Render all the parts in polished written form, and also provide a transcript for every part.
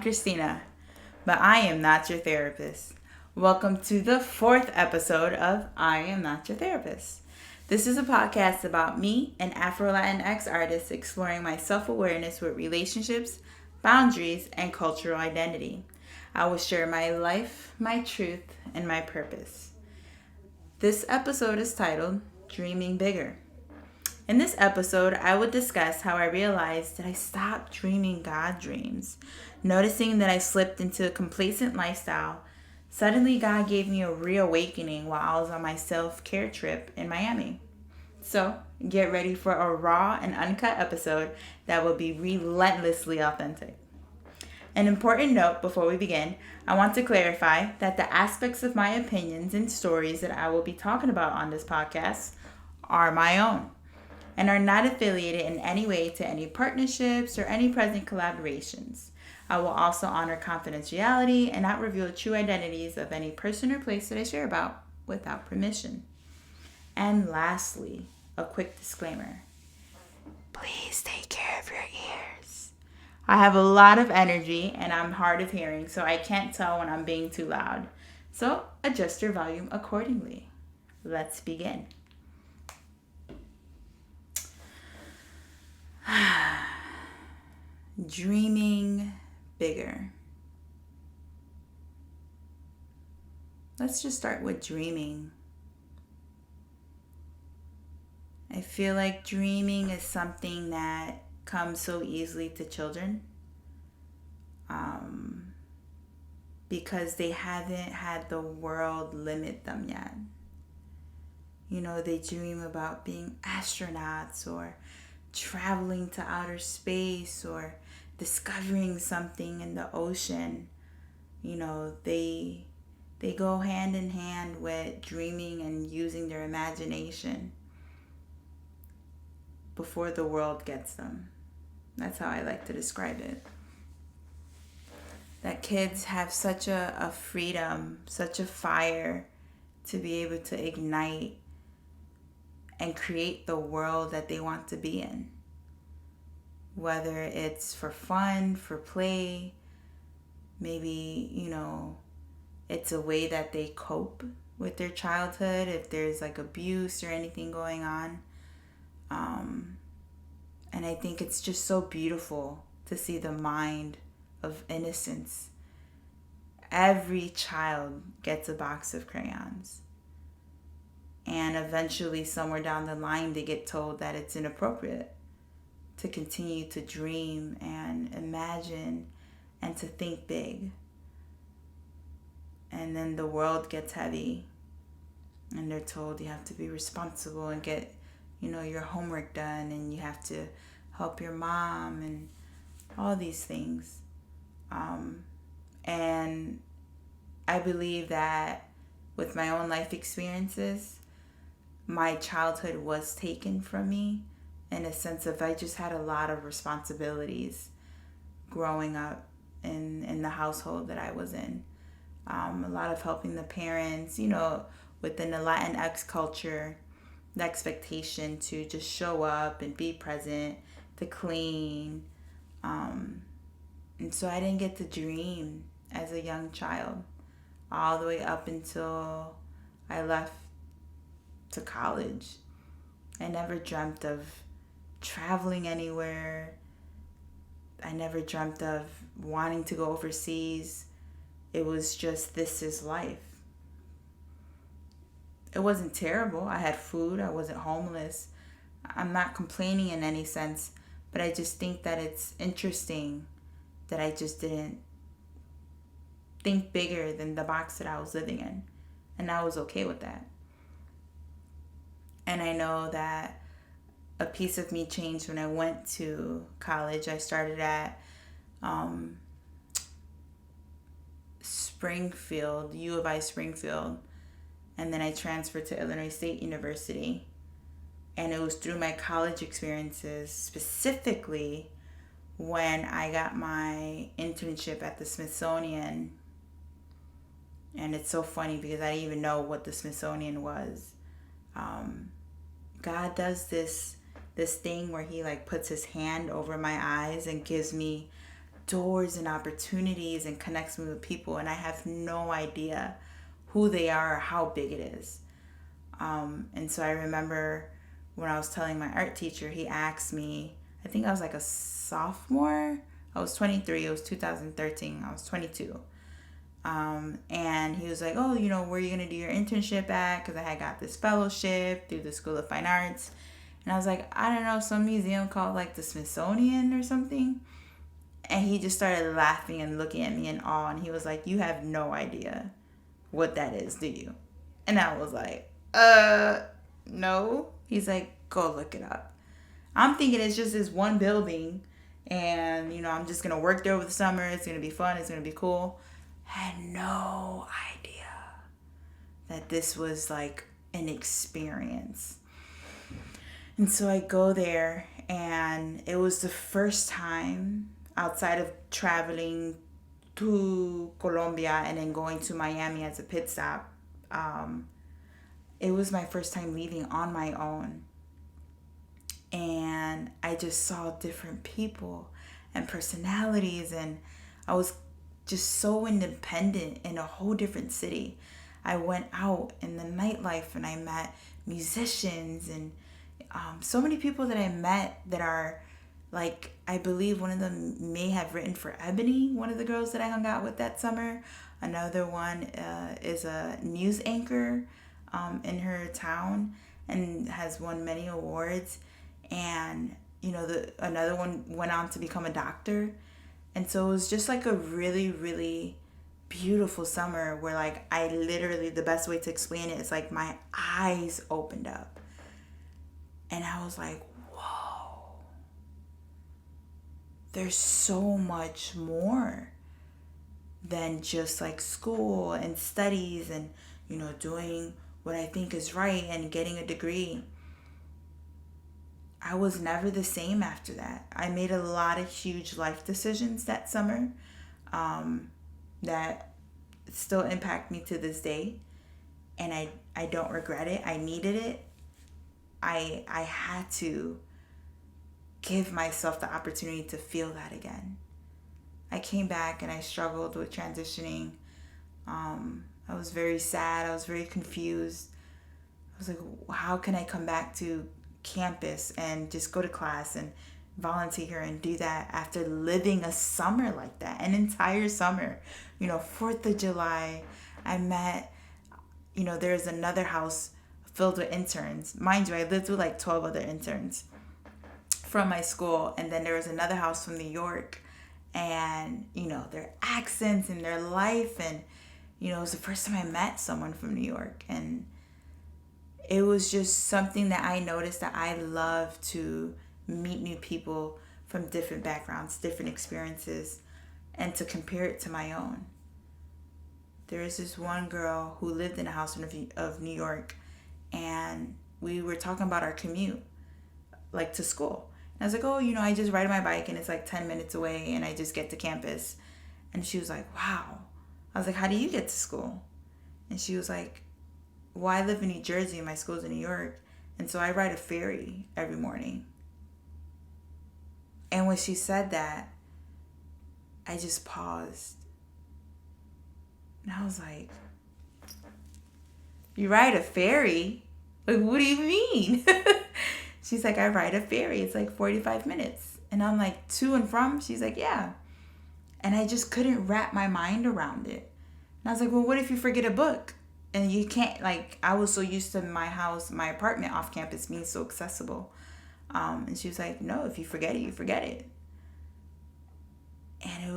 Christina, but I am not your therapist. Welcome to the 4th episode of I Am Not Your Therapist. This is a podcast about me, an Afro-LatinX artist exploring my self-awareness with relationships, boundaries, and cultural identity. I will share my life, my truth, and my purpose. This episode is titled Dreaming Bigger. In this episode, I would discuss how I realized that I stopped dreaming God dreams. Noticing that I slipped into a complacent lifestyle, suddenly God gave me a reawakening while I was on my self-care trip in Miami. So, get ready for a raw and uncut episode that will be relentlessly authentic. An important note before we begin, I want to clarify that the aspects of my opinions and stories that I will be talking about on this podcast are my own and are not affiliated in any way to any partnerships or any present collaborations. I will also honor confidentiality and not reveal true identities of any person or place that I share about without permission. And lastly, a quick disclaimer. Please take care of your ears. I have a lot of energy and I'm hard of hearing, so I can't tell when I'm being too loud. So adjust your volume accordingly. Let's begin. Dreaming bigger. Let's just start with dreaming. I feel like dreaming is something that comes so easily to children because they haven't had the world limit them yet. You know, they dream about being astronauts or traveling to outer space or discovering something in the ocean. You know, they go hand in hand with dreaming and using their imagination before the world gets them. That's how I like to describe it. That kids have such a freedom, such a fire to be able to ignite and create the world that they want to be in. Whether it's for fun, for play, maybe, you know, it's a way that they cope with their childhood if there's like abuse or anything going on. And I think it's just so beautiful to see the mind of innocence. Every child gets a box of crayons. And eventually, somewhere down the line, they get told that it's inappropriate to continue to dream and imagine and to think big. And then the world gets heavy and they're told you have to be responsible and get, you know, your homework done and you have to help your mom and all these things. And I believe that with my own life experiences, my childhood was taken from me in a sense of I just had a lot of responsibilities growing up in the household that I was in. A lot of helping the parents, you know, within the Latinx culture, the expectation to just show up and be present, to clean. And so I didn't get to dream as a young child all the way up until I left to college. I never dreamt of traveling anywhere. I never dreamt of wanting to go overseas. It was just, this is life. It wasn't terrible. I had food. I wasn't homeless. I'm not complaining in any sense, but I just think that it's interesting that I just didn't think bigger than the box that I was living in. And I was okay with that. And I know that a piece of me changed when I went to college. I started at Springfield, U of I Springfield, and then I transferred to Illinois State University. And it was through my college experiences, specifically when I got my internship at the Smithsonian. And it's so funny because I didn't even know what the Smithsonian was. God does this thing where he like puts his hand over my eyes and gives me doors and opportunities and connects me with people, and I have no idea who they are or how big it is. And so I remember when I was telling my art teacher, he asked me, I think I was like a sophomore. I was 23. It was 2013. I was 22. And he was like, oh, you know, where are you going to do your internship at? Because I had got this fellowship through the School of Fine Arts. And I was like, I don't know, some museum called like the Smithsonian or something. And he just started laughing and looking at me in awe. And he was like, you have no idea what that is, do you? And I was like, no. He's like, go look it up. I'm thinking it's just this one building. And, you know, I'm just going to work there over the summer. It's going to be fun. It's going to be cool. I had no idea that this was like an experience. And so I go there, and it was the first time outside of traveling to Colombia and then going to Miami as a pit stop. It was my first time leaving on my own. And I just saw different people and personalities, and I was just so independent in a whole different city. I went out in the nightlife and I met musicians and so many people that I met that are like, I believe one of them may have written for Ebony, one of the girls that I hung out with that summer. Another one is a news anchor in her town and has won many awards. And, you know, another one went on to become a doctor. And so it was just like a really, really beautiful summer where like I literally, the best way to explain it is like my eyes opened up. And I was like, whoa, there's so much more than just like school and studies and, you know, doing what I think is right and getting a degree. I was never the same after that. I made a lot of huge life decisions that summer that still impact me to this day. And I don't regret it. I needed it. I had to give myself the opportunity to feel that again. I came back and I struggled with transitioning. I was very sad. I was very confused. I was like, how can I come back to campus and just go to class and volunteer and do that after living a summer like that, an entire summer? You know, 4th of July, I met, you know, there's another house filled with interns. Mind you, I lived with like 12 other interns from my school. And then there was another house from New York, and, you know, their accents and their life. And, you know, it was the first time I met someone from New York. And it was just something that I noticed that I love to meet new people from different backgrounds, different experiences, and to compare it to my own. There is this one girl who lived in a house of New York, and we were talking about our commute, like to school. And I was like, oh, you know, I just ride my bike and it's like 10 minutes away and I just get to campus. And she was like, wow. I was like, how do you get to school? And she was like, well, I live in New Jersey and my school's in New York, and so I ride a ferry every morning. And when she said that, I just paused. And I was like, you ride a ferry? Like, what do you mean? She's like, I ride a ferry. It's like 45 minutes. And I'm like, to and from? She's like, yeah. And I just couldn't wrap my mind around it. And I was like, well, what if you forget a book? And you can't, like, I was so used to my house, my apartment off campus being so accessible. And she was like, no, if you forget it, you forget it. And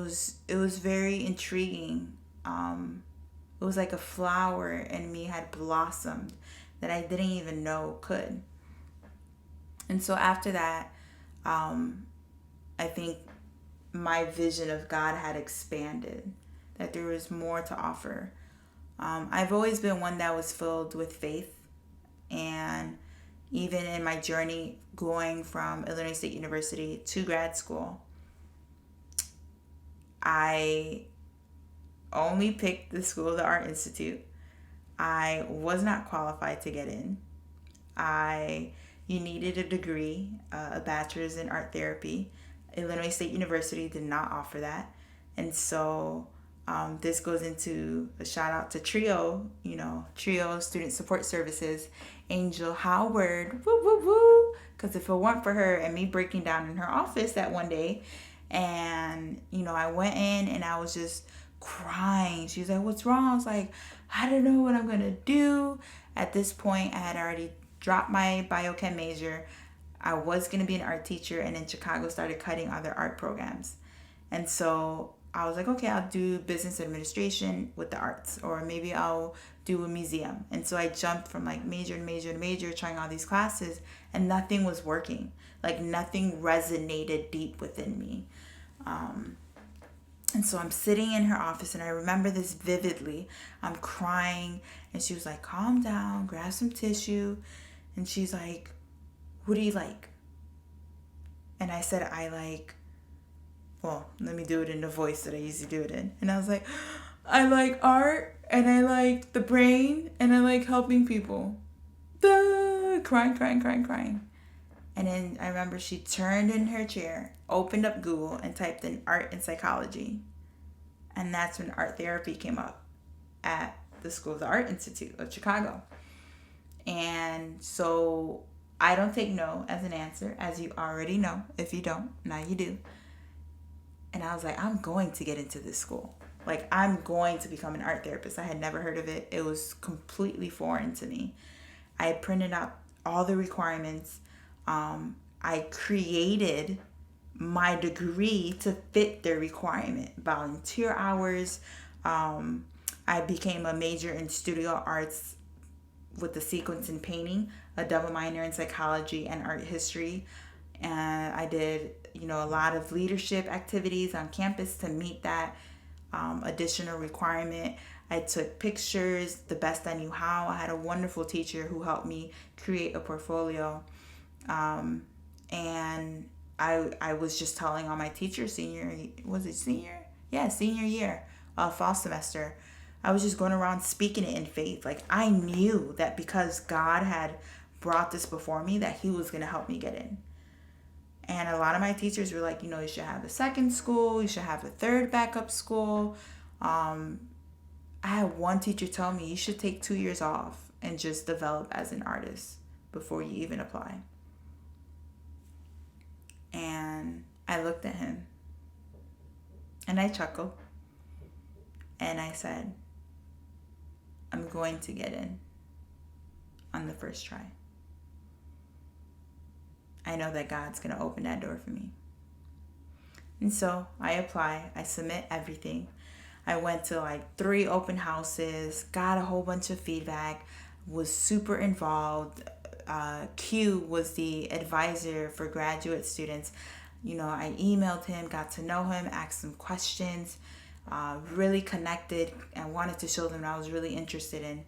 it was very intriguing. It was like a flower in me had blossomed that I didn't even know could. And so after that, I think my vision of God had expanded, that there was more to offer. I've always been one that was filled with faith. And even in my journey going from Illinois State University to grad school, I only picked the School of the Art Institute. I was not qualified to get in. You needed a degree, a bachelor's in art therapy. Illinois State University did not offer that. And so this goes into a shout out to Trio, Trio Student Support Services, Angel Howard, woo, woo, woo. Because if it weren't for her and me breaking down in her office that one day, and, I went in and I was just crying. She was like, what's wrong? I was like, I don't know what I'm going to do. At this point, I had already dropped my biochem major. I was going to be an art teacher, and then Chicago started cutting other art programs. And so I was like, okay, I'll do business administration with the arts, or maybe I'll do a museum. And so I jumped from like major to major to major, trying all these classes, and nothing was working. Like nothing resonated deep within me. And so I'm sitting in her office, and I remember this vividly. I'm crying, and she was like, calm down, grab some tissue. And she's like, what do you like? And I said, let me do it in the voice that I usually do it in. And I was like, I like art, and I like the brain, and I like helping people. Duh! Crying. And then I remember she turned in her chair, opened up Google, and typed in art and psychology. And that's when art therapy came up at the School of the Art Institute of Chicago. And so I don't take no as an answer, as you already know. If you don't, now you do. And I was like, I'm going to get into this school. Like, I'm going to become an art therapist. I had never heard of it. It was completely foreign to me. I printed out all the requirements. I created my degree to fit their requirement. Volunteer hours. I became a major in studio arts with the sequence in painting, a double minor in psychology and art history. And I did, a lot of leadership activities on campus to meet that additional requirement. I took pictures the best I knew how. I had a wonderful teacher who helped me create a portfolio. And I was just telling all my teachers senior year, fall semester. I was just going around speaking it in faith. Like, I knew that because God had brought this before me, that he was going to help me get in. And a lot of my teachers were like, you should have a second school, you should have a third backup school. I had one teacher tell me, you should take 2 years off and just develop as an artist before you even apply. And I looked at him and I chuckled and I said, I'm going to get in on the first try. I know that God's going to open that door for me. And so I apply, I submit everything. I went to 3 open houses, got a whole bunch of feedback, was super involved. Q was the advisor for graduate students. I emailed him, got to know him, asked him questions, really connected, and wanted to show them that I was really interested in.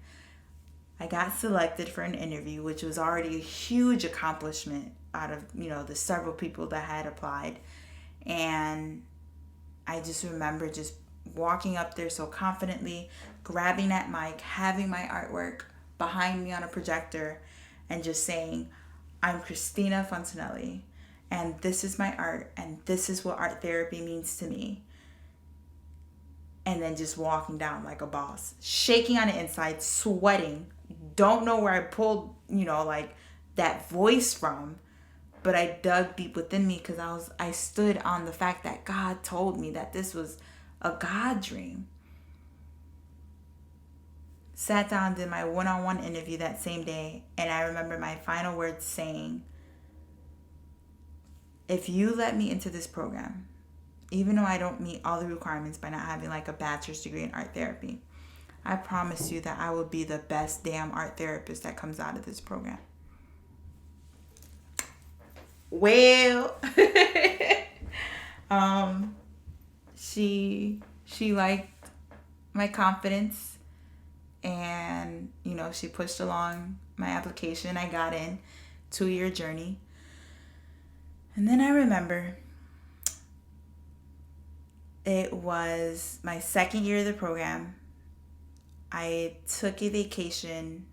I got selected for an interview, which was already a huge accomplishment out of, the several people that had applied. And I just remember just walking up there so confidently, grabbing that mic, having my artwork behind me on a projector, and just saying, I'm Christina Fontenelle, and this is my art, and this is what art therapy means to me. And then just walking down like a boss, shaking on the inside, sweating. Don't know where I pulled, that voice from, but I dug deep within me because I stood on the fact that God told me that this was a God dream. Sat down, did my one-on-one interview that same day, and I remember my final words saying, if you let me into this program, even though I don't meet all the requirements by not having a bachelor's degree in art therapy, I promise you that I will be the best damn art therapist that comes out of this program. Well, she liked my confidence, and she pushed along my application. I got in, 2-year journey. And then I remember it was my second year of the program. I took a vacation,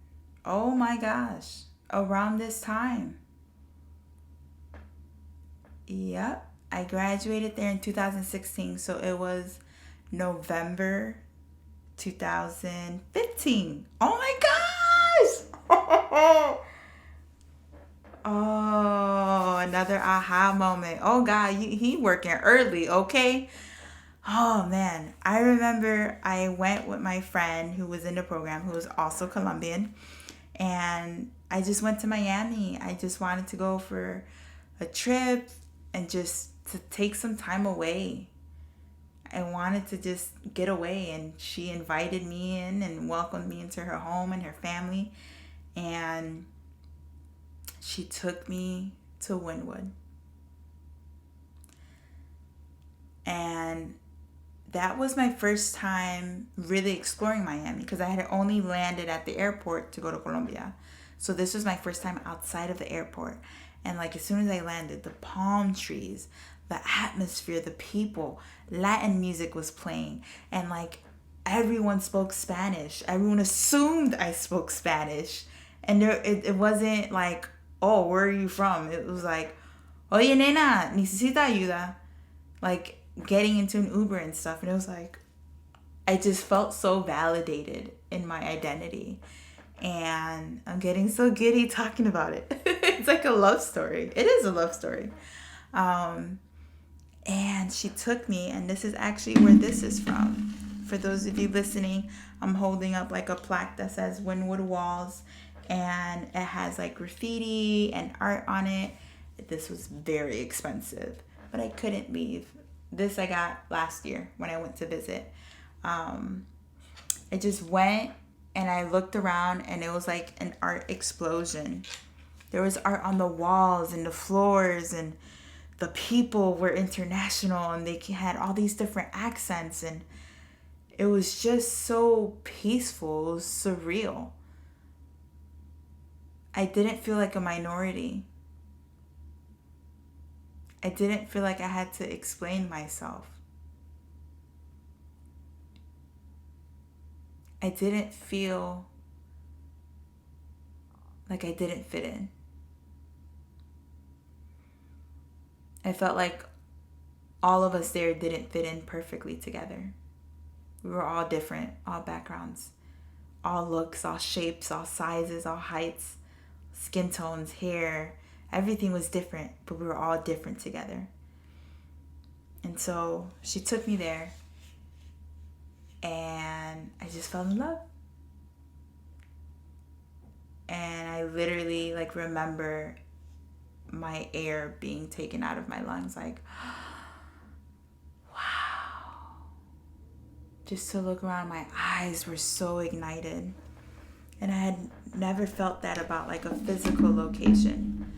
oh my gosh, around this time. Yep, I graduated there in 2016, so it was November 2015. Oh my gosh! Oh, another aha moment. Oh God, he working early, okay? Oh man, I remember I went with my friend who was in the program, who was also Colombian, and I just went to Miami. I just wanted to go for a trip and just to take some time away. I wanted to just get away, and she invited me in and welcomed me into her home and her family, and she took me to Wynwood. And that was my first time really exploring Miami, because I had only landed at the airport to go to Colombia. So this was my first time outside of the airport. And like as soon as I landed, the palm trees, the atmosphere, the people, Latin music was playing. And like everyone spoke Spanish. Everyone assumed I spoke Spanish. And it wasn't like, oh, where are you from? It was like, oye nena, necesita ayuda. Like getting into an Uber and stuff. And it was like, I just felt so validated in my identity. And I'm getting so giddy talking about it. It's like a love story. It is a love story. And she took me, and this is actually where this is from. For those of you listening, I'm holding up like a plaque that says Wynwood Walls, and it has like graffiti and art on it. This was very expensive, but I couldn't leave. This I got last year when I went to visit. I just went and I looked around, and it was like an art explosion. There was art on the walls and the floors, and the people were international, and they had all these different accents, and it was just so peaceful. It was surreal. I didn't feel like a minority. I didn't feel like I had to explain myself. I didn't feel like I didn't fit in. I felt like all of us there didn't fit in perfectly together. We were all different, all backgrounds, all looks, all shapes, all sizes, all heights, skin tones, hair. Everything was different, but we were all different together. And so she took me there, and I just fell in love. And I literally like remember my air being taken out of my lungs, like, wow. Just to look around, my eyes were so ignited. And I had never felt that about like a physical location.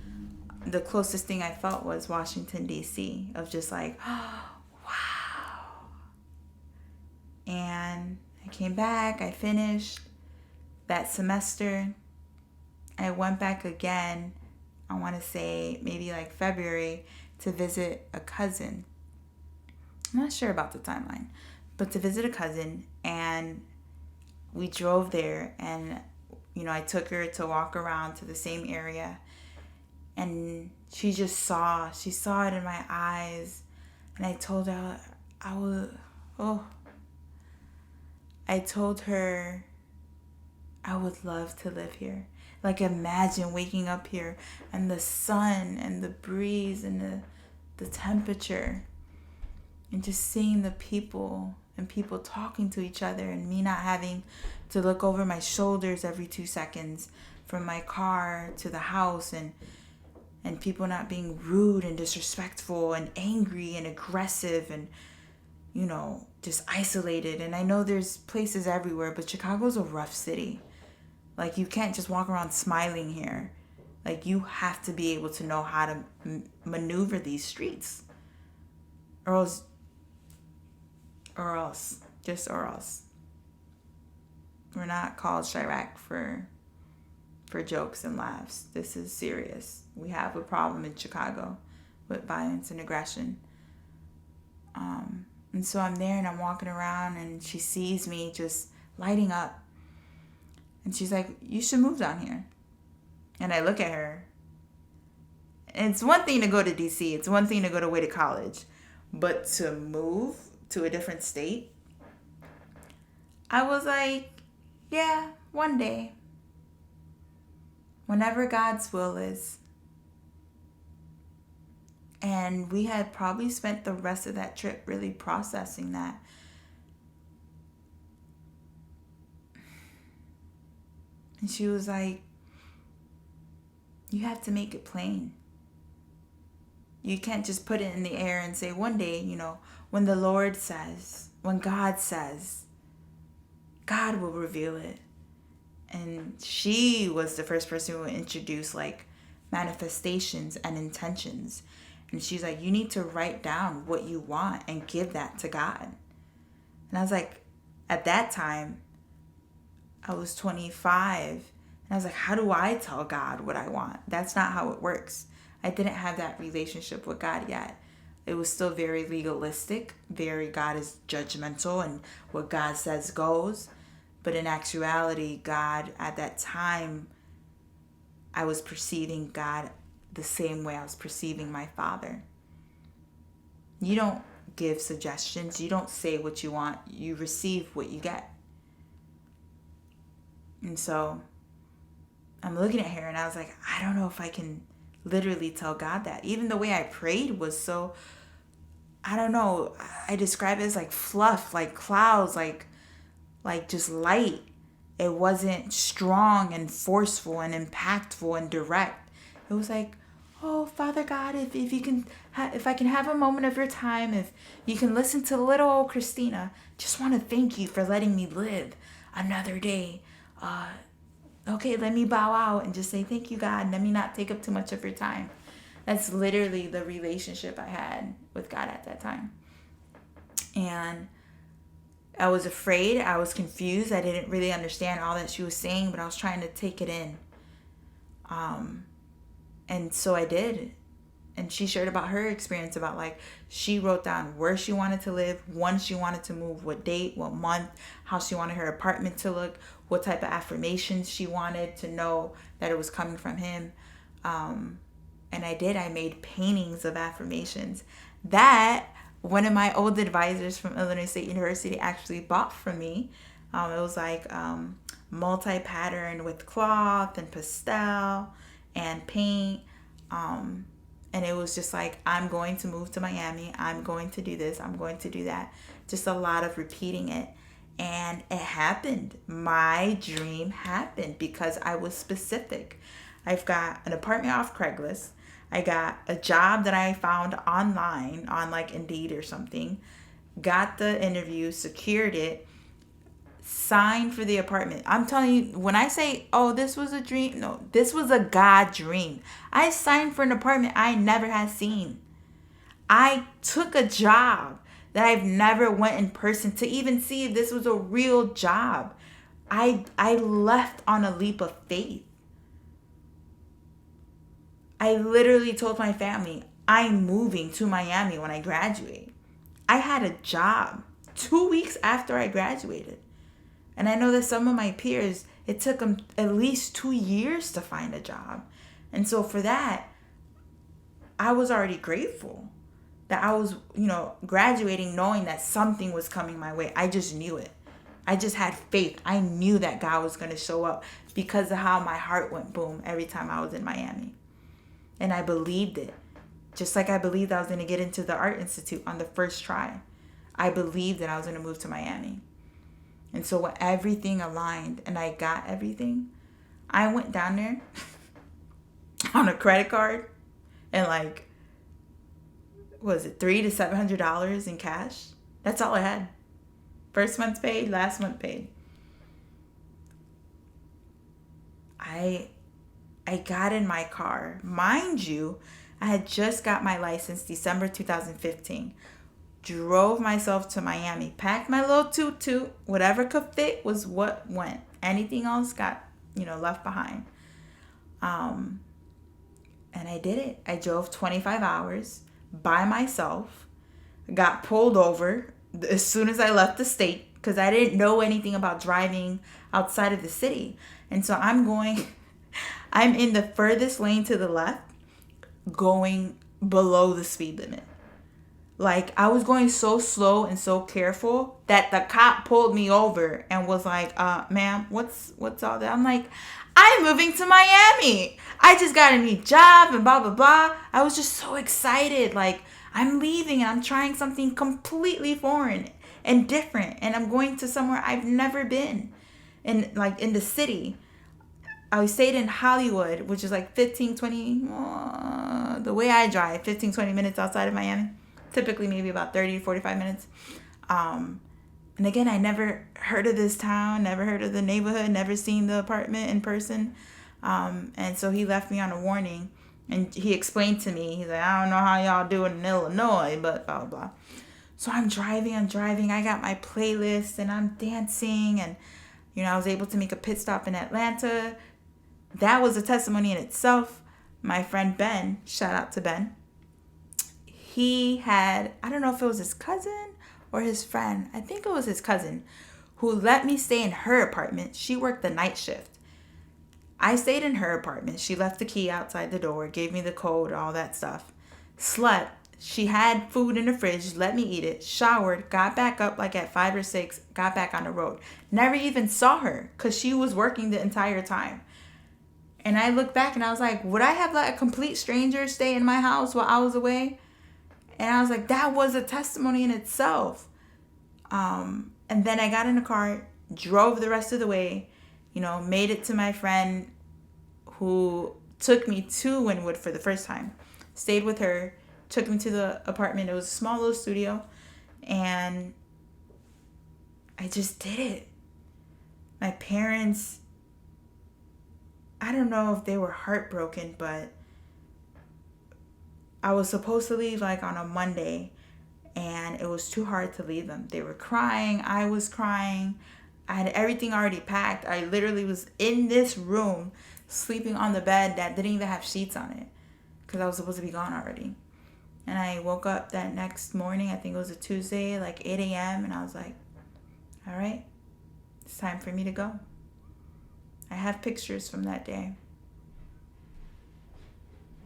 The closest thing I felt was Washington, D.C., of just like, oh, wow. And I came back, I finished that semester. I went back again, I want to say maybe like February, to visit a cousin. I'm not sure about the timeline, but to visit a cousin, and we drove there, and I took her to walk around to the same area, and she saw it in my eyes, and I told her I would love to live here. Like, imagine waking up here and the sun and the breeze and the temperature, and just seeing the people and people talking to each other, and me not having to look over my shoulders every 2 seconds from my car to the house, and people not being rude and disrespectful and angry and aggressive and, just isolated. And I know there's places everywhere, but Chicago's a rough city. Like, you can't just walk around smiling here. Like, you have to be able to know how to maneuver these streets. Or else. We're not called Chirac for jokes and laughs. This is serious. We have a problem in Chicago with violence and aggression. And so I'm there, and I'm walking around, and she sees me just lighting up. And she's like, you should move down here. And I look at her, it's one thing to go to DC. It's one thing to go away to college. But to move to a different state, I was like, yeah, one day. Whenever God's will is. And we had probably spent the rest of that trip really processing that. And she was like, you have to make it plain. You can't just put it in the air and say one day, when the Lord says, when God says, God will reveal it. And she was the first person who introduced like manifestations and intentions. And she's like, you need to write down what you want and give that to God. And I was like, at that time, I was 25. And I was like, how do I tell God what I want? That's not how it works. I didn't have that relationship with God yet. It was still very legalistic. God is judgmental and what God says goes. But in actuality, God, at that time, I was perceiving God the same way I was perceiving my Father. You don't give suggestions. You don't say what you want. You receive what you get. And so I'm looking at her and I was like, I don't know if I can literally tell God that. Even the way I prayed was so, I don't know. I describe it as like fluff, like clouds, like just light. It wasn't strong and forceful and impactful and direct. It was like, oh, Father God, if you can, if I can have a moment of your time, if you can listen to little old Christina, just want to thank you for letting me live another day. Okay, let me bow out and just say thank you, God, and let me not take up too much of your time. That's literally the relationship I had with God at that time. And I was afraid. I was confused. I didn't really understand all that she was saying, but I was trying to take it in. And so I did. And she shared about her experience about like, she wrote down where she wanted to live, when she wanted to move, what date, what month, how she wanted her apartment to look, what type of affirmations she wanted to know that it was coming from him. And I did. I made paintings of affirmations that one of my old advisors from Illinois State University actually bought from me. It was like multi-pattern with cloth and pastel and paint. And it was just like, I'm going to move to Miami. I'm going to do this. I'm going to do that. Just a lot of repeating it. And it happened. My dream happened because I was specific. I've got an apartment off Craigslist. I got a job that I found online on like Indeed or something. Got the interview, secured it, signed for the apartment. I'm telling you, when I say, oh, this was a dream, no, this was a God dream. I signed for an apartment I never had seen. I took a job that I've never went in person to even see if this was a real job. I left on a leap of faith. I literally told my family, I'm moving to Miami when I graduate. I had a job 2 weeks after I graduated. And I know that some of my peers, it took them at least 2 years to find a job. And so for that, I was already grateful that I was, graduating knowing that something was coming my way. I just knew it. I just had faith. I knew that God was going to show up because of how my heart went boom every time I was in Miami. And I believed it. Just like I believed I was going to get into the Art Institute on the first try. I believed that I was going to move to Miami. And so when everything aligned and I got everything, I went down there on a credit card and like, was it $300 to $700 in cash? That's all I had. First month paid, last month paid. I got in my car. Mind you, I had just got my license December 2015. Drove myself to Miami. Packed my little toot-toot. Whatever could fit was what went. Anything else got, left behind. And I did it. I drove 25 hours by myself. Got pulled over as soon as I left the state because I didn't know anything about driving outside of the city. And so I'm in the furthest lane to the left. going below the speed limit. Like, I was going so slow and so careful that the cop pulled me over and was like, ma'am, what's all that? I'm like, I'm moving to Miami. I just got a new job and blah, blah, blah. I was just so excited. Like, I'm leaving and I'm trying something completely foreign and different. And I'm going to somewhere I've never been. And like in the city. I stayed in Hollywood, which is like 20, the way I drive, 20 minutes outside of Miami. Typically maybe about 30 to 45 minutes. And again, I never heard of this town, never heard of the neighborhood, never seen the apartment in person. And so he left me on a warning. And he explained to me, he's like, I don't know how y'all do it in Illinois, but blah, blah, blah. So I'm driving. I got my playlist and I'm dancing. And, I was able to make a pit stop in Atlanta. That was a testimony in itself. My friend Ben, shout out to Ben. He had, I don't know if it was his cousin or his friend. I think it was his cousin who let me stay in her apartment. She worked the night shift. I stayed in her apartment. She left the key outside the door, gave me the code, all that stuff. Slept. She had food in the fridge, let me eat it, showered, got back up like at 5 or 6, got back on the road. Never even saw her because she was working the entire time. And I looked back and I was like, would I have let a complete stranger stay in my house while I was away? And I was like, that was a testimony in itself. And then I got in the car, drove the rest of the way, made it to my friend who took me to Wynwood for the first time. Stayed with her, took me to the apartment. It was a small little studio. And I just did it. My parents, I don't know if they were heartbroken, but I was supposed to leave like on a Monday and it was too hard to leave them. They were crying. I was crying. I had everything already packed. I literally was in this room sleeping on the bed that didn't even have sheets on it because I was supposed to be gone already. And I woke up that next morning, I think it was a Tuesday, like 8 a.m. And I was like, all right, it's time for me to go. I have pictures from that day.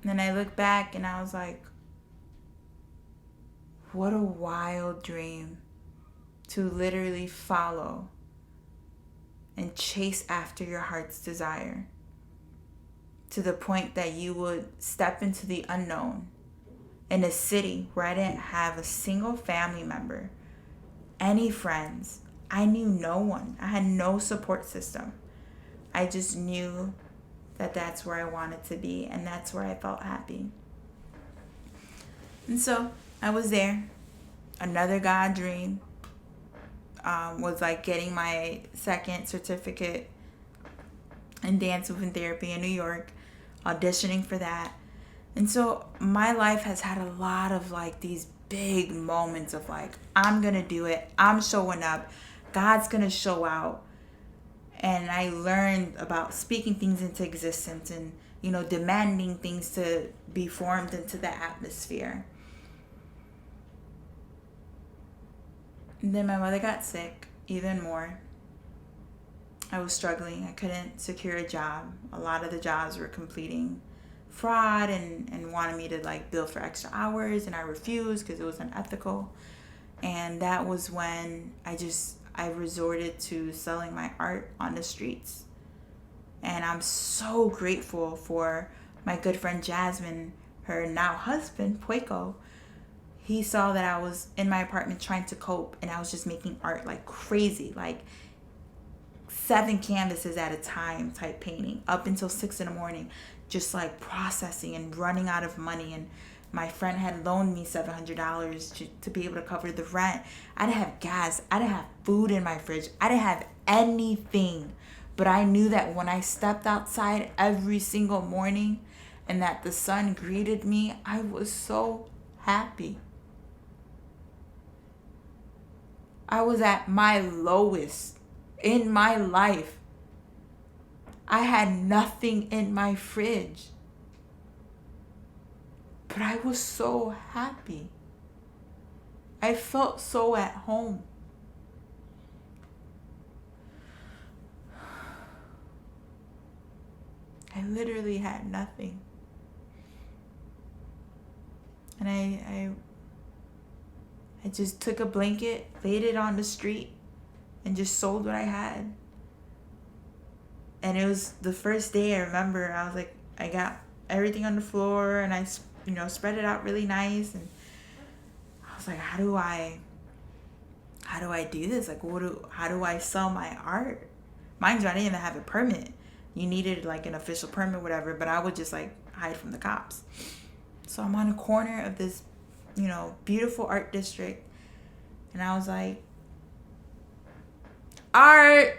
And then I look back and I was like, what a wild dream to literally follow and chase after your heart's desire to the point that you would step into the unknown in a city where I didn't have a single family member, any friends. I knew no one. I had no support system. I just knew that that's where I wanted to be and that's where I felt happy. And so I was there. Another God dream was like getting my second certificate in dance movement therapy in New York, auditioning for that. And so my life has had a lot of like these big moments of like, I'm going to do it. I'm showing up. God's going to show out. And I learned about speaking things into existence and, demanding things to be formed into the atmosphere. And then my mother got sick even more. I was struggling. I couldn't secure a job. A lot of the jobs were completing fraud and wanted me to like bill for extra hours, and I refused because it was unethical. And that was when I resorted to selling my art on the streets. And I'm so grateful for my good friend Jasmine, her now husband, Pueco. He saw that I was in my apartment trying to cope, and I was just making art like crazy, like 7 canvases at a time type painting up until 6 a.m, just like processing and running out of money. And my friend had loaned me $700 to be able to cover the rent. I didn't have gas. I didn't have food in my fridge. I didn't have anything. But I knew that when I stepped outside every single morning and that the sun greeted me, I was so happy. I was at my lowest in my life. I had nothing in my fridge. But I was so happy. I felt so at home. I literally had nothing. And I just took a blanket, laid it on the street, and just sold what I had. And it was the first day I remember, I was like, I got everything on the floor and I, spread it out really nice. And I was like, how do I do this? Like, how do I sell my art? Mind you, I didn't even have a permit. You needed like an official permit, whatever, but I would just like hide from the cops. So I'm on a corner of this, beautiful art district. And I was like, art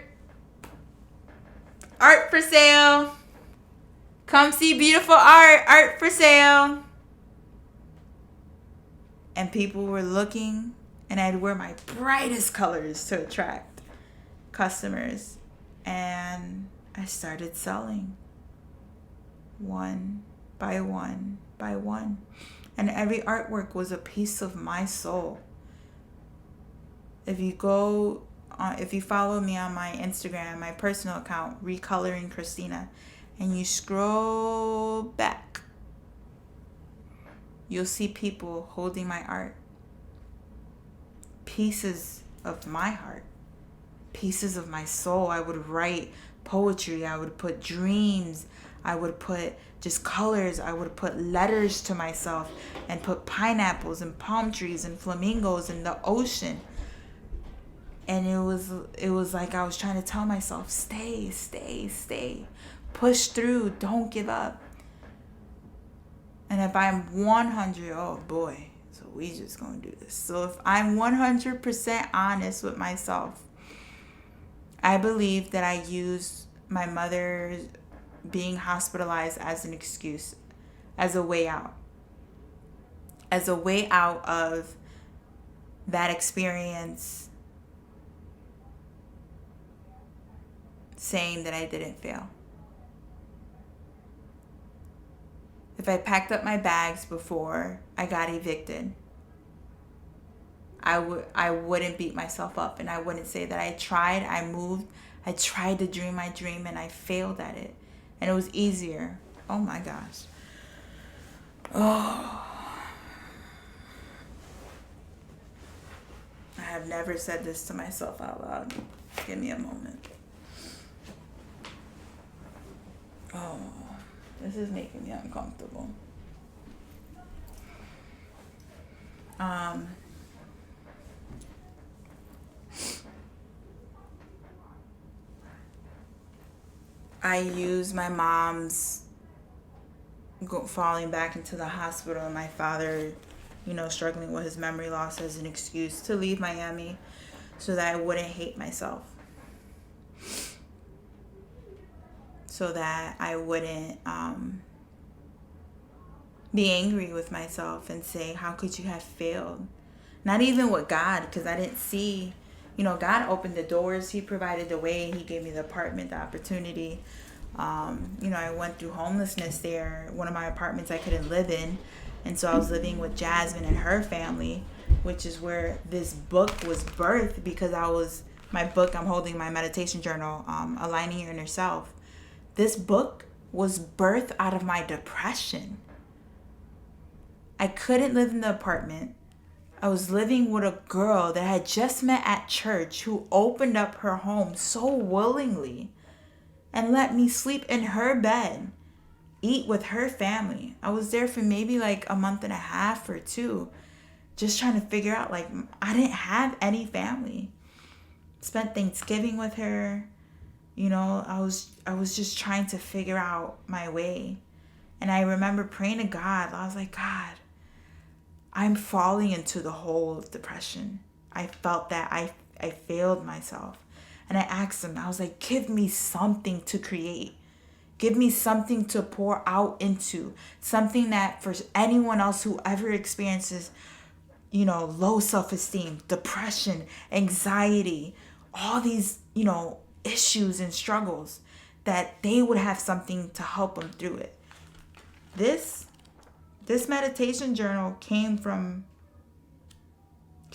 for sale. Come see beautiful art for sale. And people were looking, and I'd wear my brightest colors to attract customers. And I started selling one by one by one. And every artwork was a piece of my soul. If you follow me on my Instagram, my personal account, Recoloring Christina, and you scroll back, you'll see people holding my art. Pieces of my heart, pieces of my soul. I would write poetry. I would put dreams. I would put just colors. I would put letters to myself and put pineapples and palm trees and flamingos in the ocean. And it was like I was trying to tell myself, stay. Push through. Don't give up. And if I'm 100, oh boy, so we just gonna do this. So if I'm 100% honest with myself, I believe that I used my mother being hospitalized as an excuse, as a way out. As a way out of that experience, saying that I didn't fail. If I packed up my bags before I got evicted, I wouldn't beat myself up, and I wouldn't say that I tried, I moved, I tried to dream my dream and I failed at it. And it was easier. Oh my gosh. Oh. I have never said this to myself out loud. Give me a moment. Oh, this is making me uncomfortable. I use my mom's falling back into the hospital and my father, struggling with his memory loss as an excuse to leave Miami so that I wouldn't hate myself. So that I wouldn't be angry with myself and say, how could you have failed? Not even with God, because I didn't see, God opened the doors. He provided the way. He gave me the apartment, the opportunity. I went through homelessness there. One of my apartments I couldn't live in. And so I was living with Jasmine and her family, which is where this book was birthed, because I'm holding my meditation journal, Aligning Your Inner Self. This book was birthed out of my depression. I couldn't live in the apartment. I was living with a girl that I had just met at church who opened up her home so willingly and let me sleep in her bed, eat with her family. I was there for maybe like a month and a half or two, just trying to figure out, like, I didn't have any family. Spent Thanksgiving with her. I was just trying to figure out my way. And I remember praying to God. I was like, God, I'm falling into the hole of depression. I felt that I failed myself. And I asked him, I was like, give me something to create. Give me something to pour out into. Something that for anyone else who ever experiences, low self-esteem, depression, anxiety, all these, issues and struggles, that they would have something to help them through it. This meditation journal came from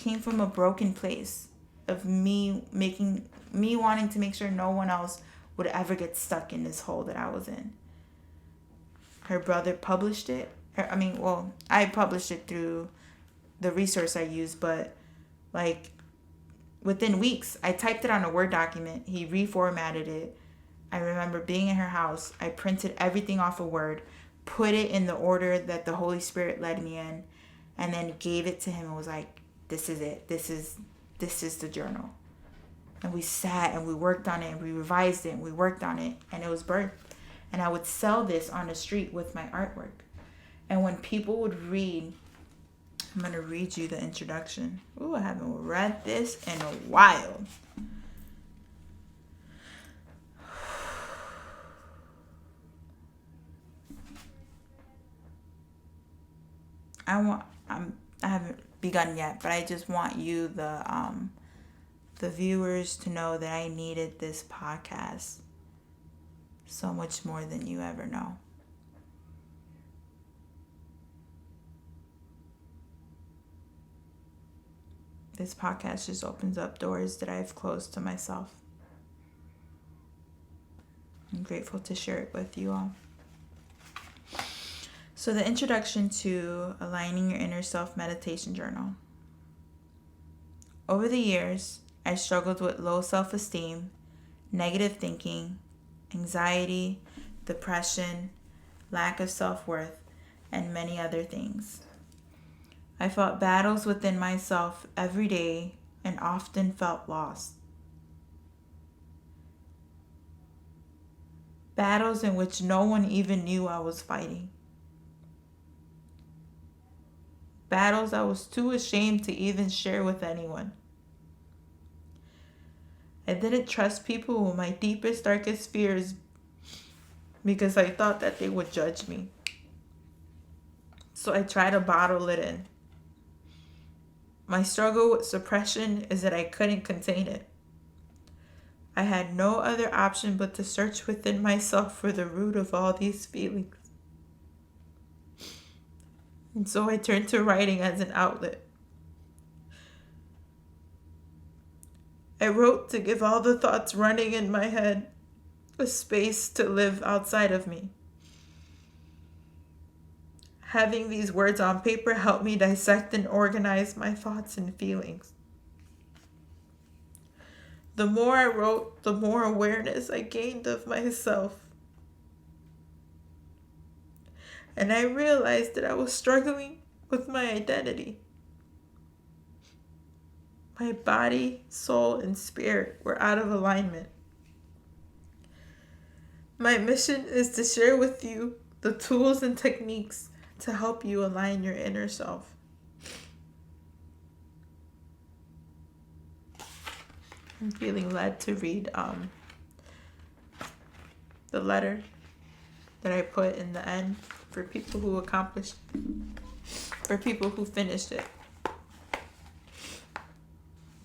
a broken place of me wanting to make sure no one else would ever get stuck in this hole that I was in. Her brother published it, I published it through the resource I use, but like within weeks, I typed it on a Word document. He reformatted it. I remember being in her house. I printed everything off of Word, put it in the order that the Holy Spirit led me in, and then gave it to him and was like, this is it. This is the journal. And we sat and we worked on it and we revised it and we worked on it and it was birthed. And I would sell this on the street with my artwork. And when people would read, I'm going to read you the introduction. Ooh, I haven't read this in a while. I haven't begun yet, but I just want you, the viewers, to know that I needed this podcast so much more than you ever know. This podcast just opens up doors that I've closed to myself. I'm grateful to share it with you all. So the introduction to Aligning Your Inner Self Meditation Journal. Over the years, I struggled with low self-esteem, negative thinking, anxiety, depression, lack of self-worth, and many other things. I fought battles within myself every day and often felt lost. Battles in which no one even knew I was fighting. Battles I was too ashamed to even share with anyone. I didn't trust people with my deepest, darkest fears because I thought that they would judge me. So I tried to bottle it in. My struggle with suppression is that I couldn't contain it. I had no other option but to search within myself for the root of all these feelings. And so I turned to writing as an outlet. I wrote to give all the thoughts running in my head a space to live outside of me. Having these words on paper helped me dissect and organize my thoughts and feelings. The more I wrote, the more awareness I gained of myself. And I realized that I was struggling with my identity. My body, soul, and spirit were out of alignment. My mission is to share with you the tools and techniques to help you align your inner self. I'm feeling led to read the letter that I put in the end for people who accomplished, for people who finished it.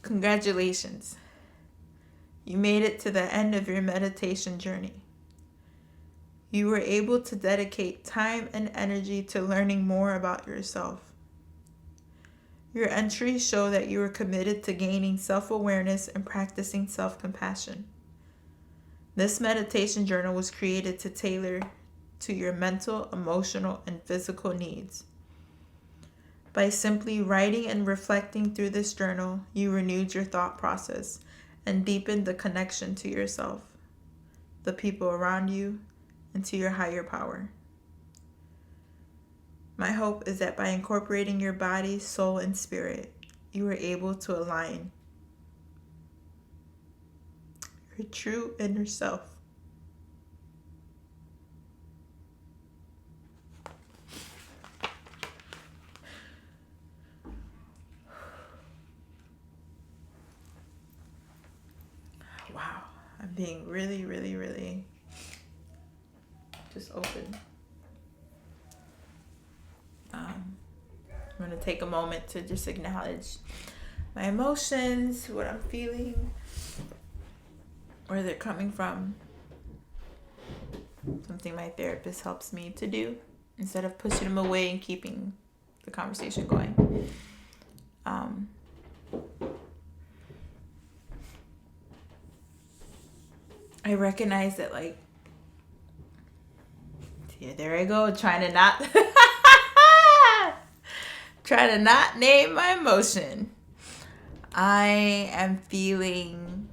Congratulations. You made it to the end of your meditation journey. You were able to dedicate time and energy to learning more about yourself. Your entries show that you are committed to gaining self-awareness and practicing self-compassion. This meditation journal was created to tailor to your mental, emotional, and physical needs. By simply writing and reflecting through this journal, you renewed your thought process and deepened the connection to yourself, the people around you, and to your higher power. My hope is that by incorporating your body, soul, and spirit, you are able to align your true inner self. Wow, I'm being really, really, really just open. I'm going to take a moment to just acknowledge my emotions, what I'm feeling, where they're coming from. Something my therapist helps me to do instead of pushing them away and keeping the conversation going. I recognize that, like, yeah, there I go, trying to not Try to not name my emotion. I am feeling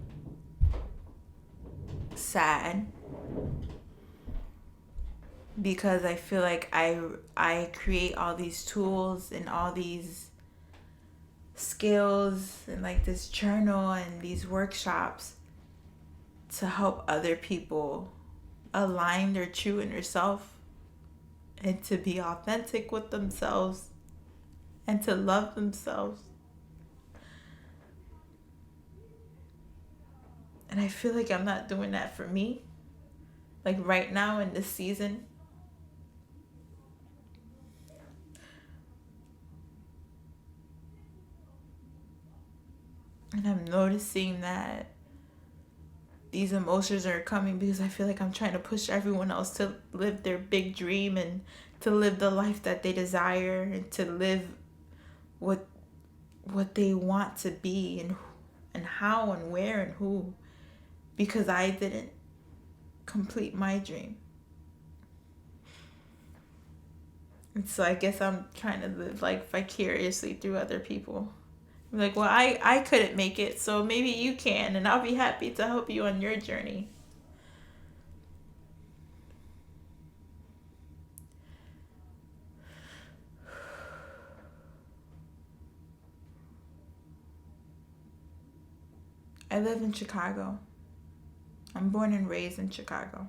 sad because I feel like I create all these tools and all these skills and like this journal and these workshops to help other people align their true inner self and to be authentic with themselves and to love themselves. And I feel like I'm not doing that for me. Like right now in this season. And I'm noticing that these emotions are coming because I feel like I'm trying to push everyone else to live their big dream and to live the life that they desire and to live what they want to be and how and where and who, because I didn't complete my dream. And so I guess I'm trying to live like vicariously through other people. I'm like, well, I couldn't make it, so maybe you can, and I'll be happy to help you on your journey. I live in Chicago. I'm born and raised in Chicago.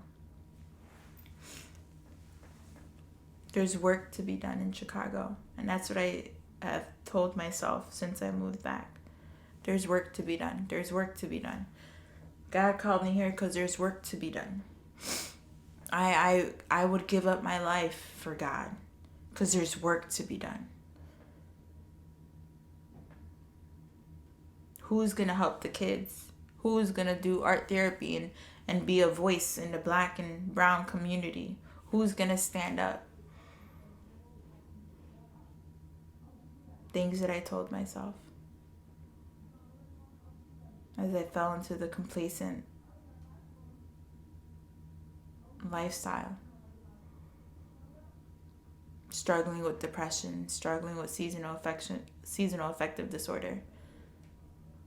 There's work to be done in Chicago, and that's what I have told myself since I moved back. There's work to be done. There's work to be done. God called me here because there's work to be done. I would give up my life for God because there's work to be done. Who's going to help the kids? Who's going to do art therapy and be a voice in the Black and brown community? Who's going to stand up? Things that I told myself as I fell into the complacent lifestyle. Struggling with depression, struggling with seasonal affective disorder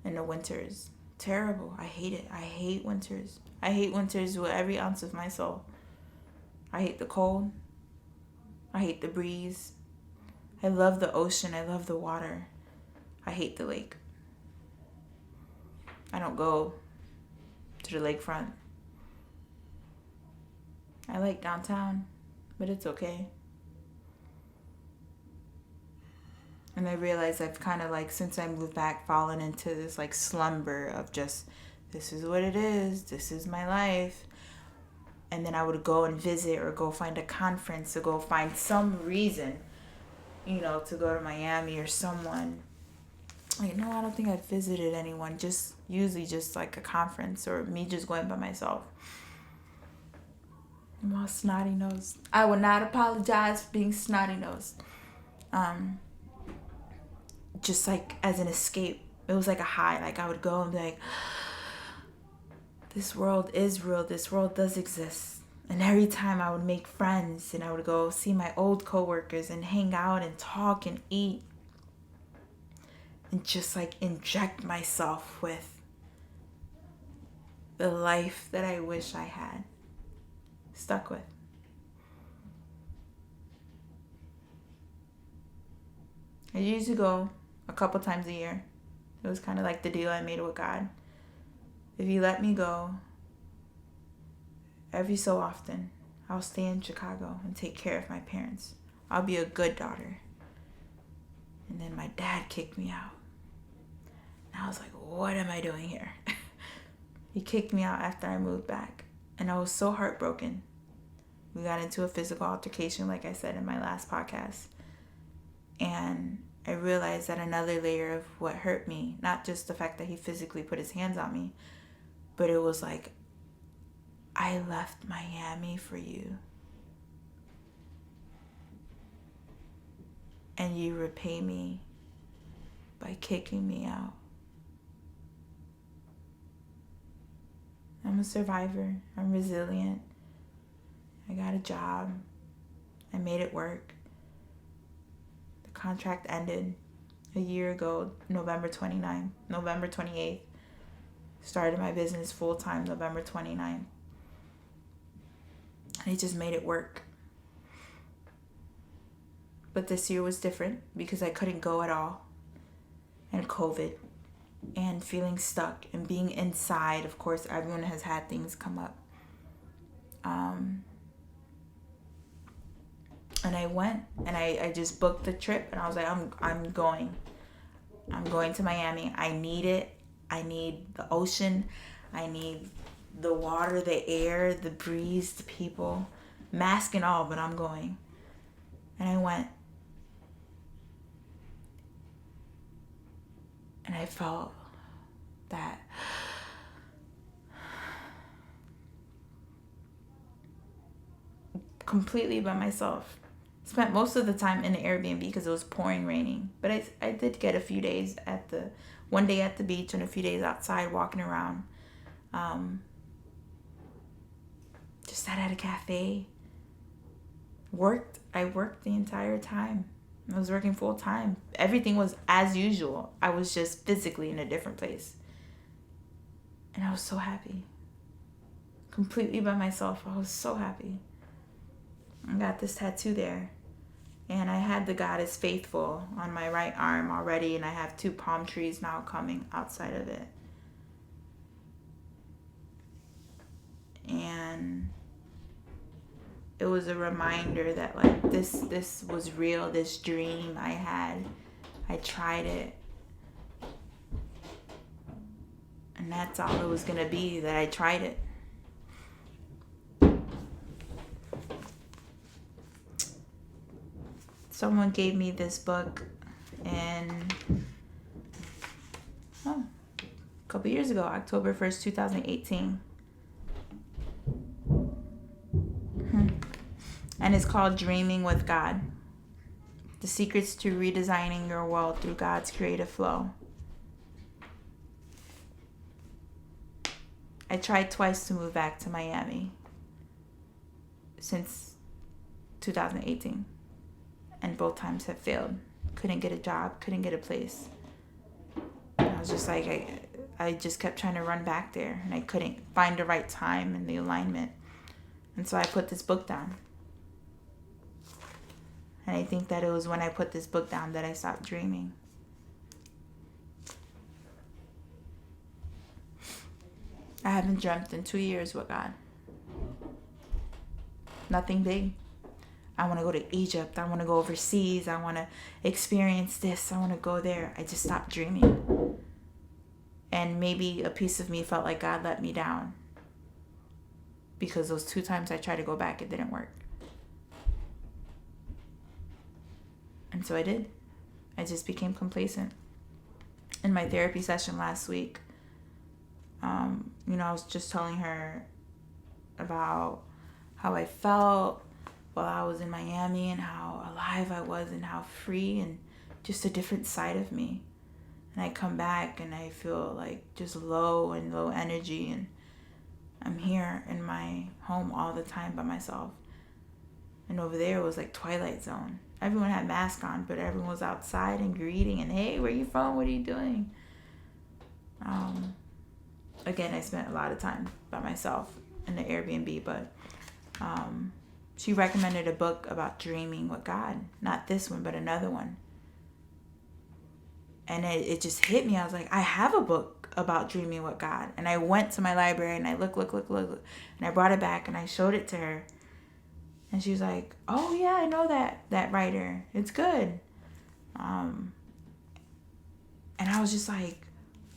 in the winters. Terrible. I hate it. I hate winters. I hate winters with every ounce of my soul. I hate the cold. I hate the breeze. I love the ocean. I love the water. I hate the lake. I don't go to the lakefront. I like downtown, but it's okay. And I realize I've kind of like, since I moved back, fallen into this like slumber of just, this is what it is. This is my life. And then I would go and visit or go find a conference to go find some reason, to go to Miami or someone. Like, no, I don't think I've visited anyone. Just usually just like a conference or me just going by myself. I'm all snotty nosed. I would not apologize for being snotty nosed. Just like as an escape. It was like a high. Like I would go and be like, this world is real. This world does exist. And every time I would make friends and I would go see my old coworkers and hang out and talk and eat. And just like inject myself with the life that I wish I had stuck with. I used to go a couple times a year. It was kind of like the deal I made with God. If you let me go, every so often, I'll stay in Chicago and take care of my parents. I'll be a good daughter. And then my dad kicked me out. And I was like, what am I doing here? He kicked me out after I moved back. And I was so heartbroken. We got into a physical altercation, like I said in my last podcast. And I realized that another layer of what hurt me, not just the fact that he physically put his hands on me, but it was like, I left Miami for you. And you repay me by kicking me out. I'm a survivor. I'm resilient. I got a job. I made it work. The contract ended a year ago, November 28th. Started my business full-time November 29th. And it just made it work. But this year was different because I couldn't go at all. And COVID. And feeling stuck and being inside. Of course, everyone has had things come up. And I went and I just booked the trip and I was like, I'm going. I'm going to Miami. I need it. I need the ocean. I need the water, the air, the breeze, the people. Mask and all, but I'm going. And I went. And I felt that completely by myself. Spent most of the time in the Airbnb because it was pouring raining. But I did get a few days one day at the beach and a few days outside walking around. Just sat at a cafe. I worked the entire time. I was working full time. Everything was as usual. I was just physically in a different place. And I was so happy. Completely by myself. I was so happy. I got this tattoo there. And I had the God is faithful on my right arm already. And I have 2 palm trees now coming outside of it. And it was a reminder that like this was real, this dream I had. I tried it. And that's all it was going to be, that I tried it. Someone gave me this book a couple years ago, October 1st, 2018. And it's called Dreaming with God. The Secrets to Redesigning Your World Through God's Creative Flow. I tried twice to move back to Miami since 2018. And both times have failed. Couldn't get a job, couldn't get a place. And I was just like, I just kept trying to run back there. And I couldn't find the right time and the alignment. And so I put this book down. And I think that it was when I put this book down that I stopped dreaming. I haven't dreamt in 2 years with God. Nothing big. I want to go to Egypt. I want to go overseas. I want to experience this. I want to go there. I just stopped dreaming. And maybe a piece of me felt like God let me down. Because those 2 times I tried to go back, it didn't work. And so I did. I just became complacent. In my therapy session last week, I was just telling her about how I felt while I was in Miami and how alive I was and how free and just a different side of me. And I come back and I feel like just low energy, and I'm here in my home all the time by myself. And over there was like Twilight Zone. Everyone had masks on, but everyone was outside and greeting and, hey, where you from? What are you doing? Again, I spent a lot of time by myself in the Airbnb, but she recommended a book about dreaming with God. Not this one, but another one. And it just hit me. I was like, I have a book about dreaming with God. And I went to my library and I look. And I brought it back and I showed it to her. And she was like, oh, yeah, I know that writer. It's good. And I was just like,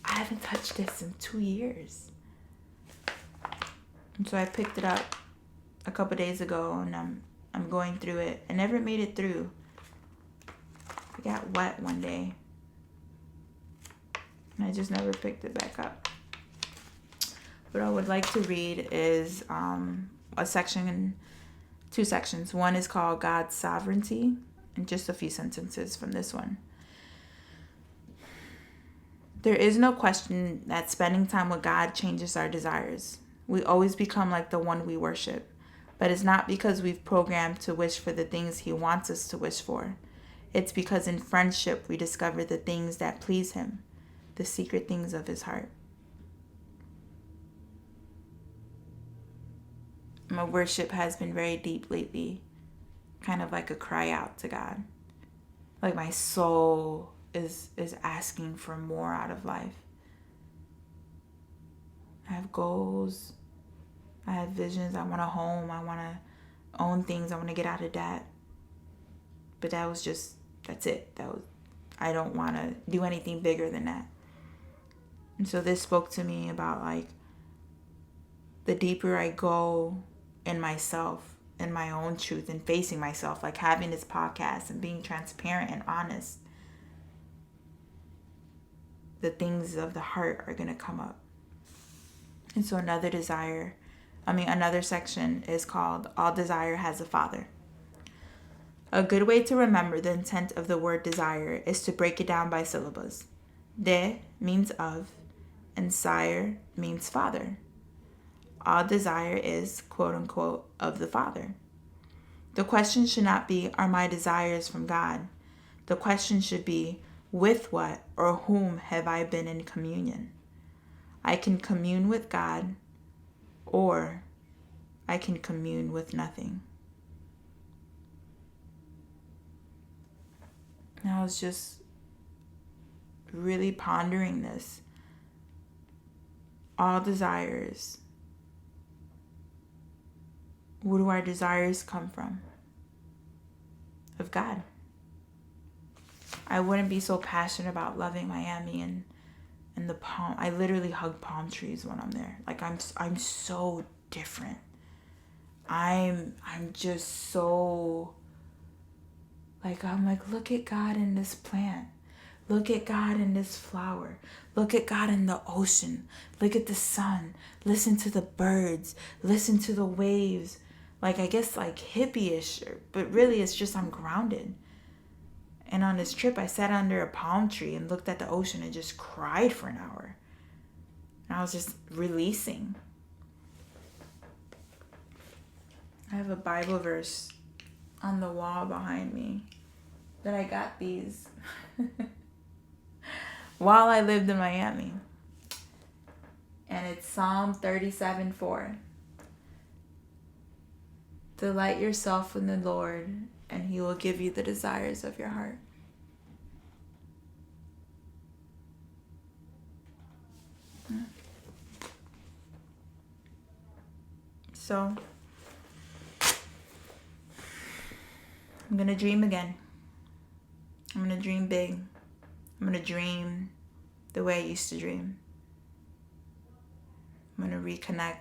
I haven't touched this in 2 years. And so I picked it up a couple days ago, and I'm going through it. I never made it through. I got wet one day. And I just never picked it back up. What I would like to read is a section, 2 sections. One is called God's Sovereignty, and just a few sentences from this one. There is no question that spending time with God changes our desires. We always become like the one we worship. But it's not because we've programmed to wish for the things He wants us to wish for. It's because in friendship we discover the things that please him, the secret things of his heart. My worship has been very deep lately, kind of like a cry out to God. Like my soul is asking for more out of life. I have goals. I have visions. I want a home. I want to own things. I want to get out of debt. But that's it. I don't want to do anything bigger than that. And so this spoke to me about like the deeper I go in myself, in my own truth, and facing myself, like having this podcast and being transparent and honest, the things of the heart are going to come up. And so another section is called All Desire Has a Father. A good way to remember the intent of the word desire is to break it down by syllables. De means of, and sire means father. All desire is, quote unquote, of the Father. The question should not be, are my desires from God? The question should be, with what or whom have I been in communion? I can commune with God, or I can commune with nothing. And I was just really pondering this. All desires. Where do our desires come from? Of God. I wouldn't be so passionate about loving Miami and the palm. I literally hug palm trees when I'm there. Like I'm so different. I'm just so I'm like, look at God in this plant. Look at God in this flower. Look at God in the ocean. Look at the sun. Listen to the birds. Listen to the waves. I guess hippie-ish, but really it's just I'm grounded. And on this trip, I sat under a palm tree and looked at the ocean and just cried for an hour. And I was just releasing. I have a Bible verse on the wall behind me that I got these while I lived in Miami. And it's Psalm 37:4. Delight yourself in the Lord, and he will give you the desires of your heart. So, I'm going to dream again. I'm going to dream big. I'm going to dream the way I used to dream. I'm going to reconnect.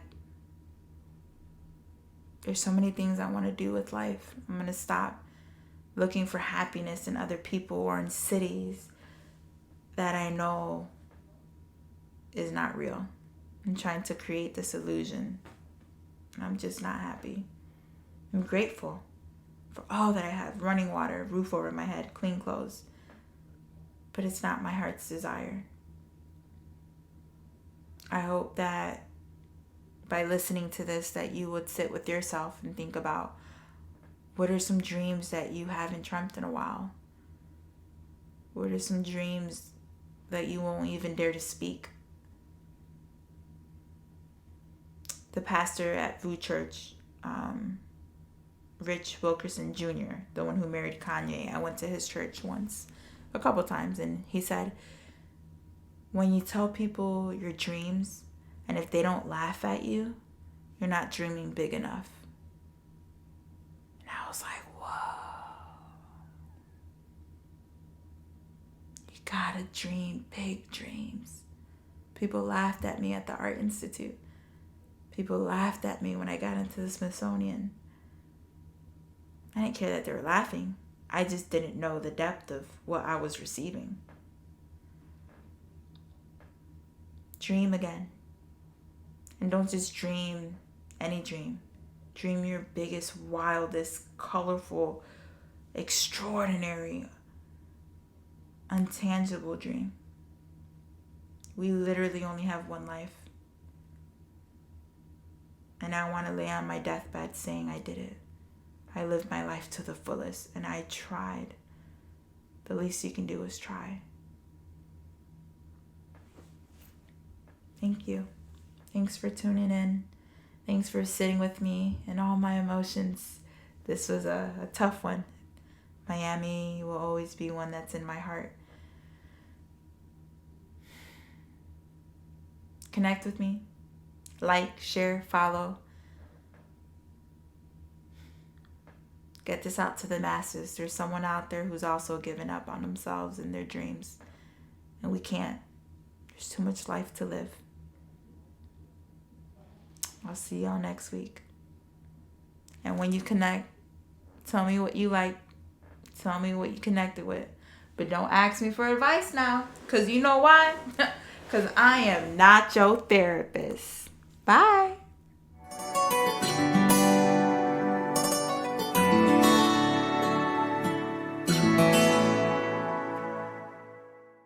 There's so many things I want to do with life. I'm going to stop looking for happiness in other people or in cities that I know is not real. I'm trying to create this illusion. I'm just not happy. I'm grateful for all that I have. Running water, roof over my head, clean clothes. But it's not my heart's desire. I hope that by listening to this, that you would sit with yourself and think about what are some dreams that you haven't dreamt in a while? What are some dreams that you won't even dare to speak? The pastor at VU Church, Rich Wilkerson Jr., the one who married Kanye, I went to his church once, a couple times, and he said, when you tell people your dreams, and if they don't laugh at you, you're not dreaming big enough. And I was like, whoa. You gotta dream big dreams. People laughed at me at the Art Institute. People laughed at me when I got into the Smithsonian. I didn't care that they were laughing. I just didn't know the depth of what I was receiving. Dream again. And don't just dream any dream. Dream your biggest, wildest, colorful, extraordinary, untangible dream. We literally only have one life. And I want to lay on my deathbed saying I did it. I lived my life to the fullest, and I tried the least you can do is try. Thank you. Thanks for tuning in. Thanks for sitting with me and all my emotions. This was a tough one. Miami will always be one that's in my heart. Connect with me. Like, share, follow. Get this out to the masses. There's someone out there who's also given up on themselves and their dreams. And we can't. There's too much life to live. I'll see y'all next week. And when you connect, tell me what you like. Tell me what you connected with. But don't ask me for advice now. Because you know why? Because I am not your therapist. Bye.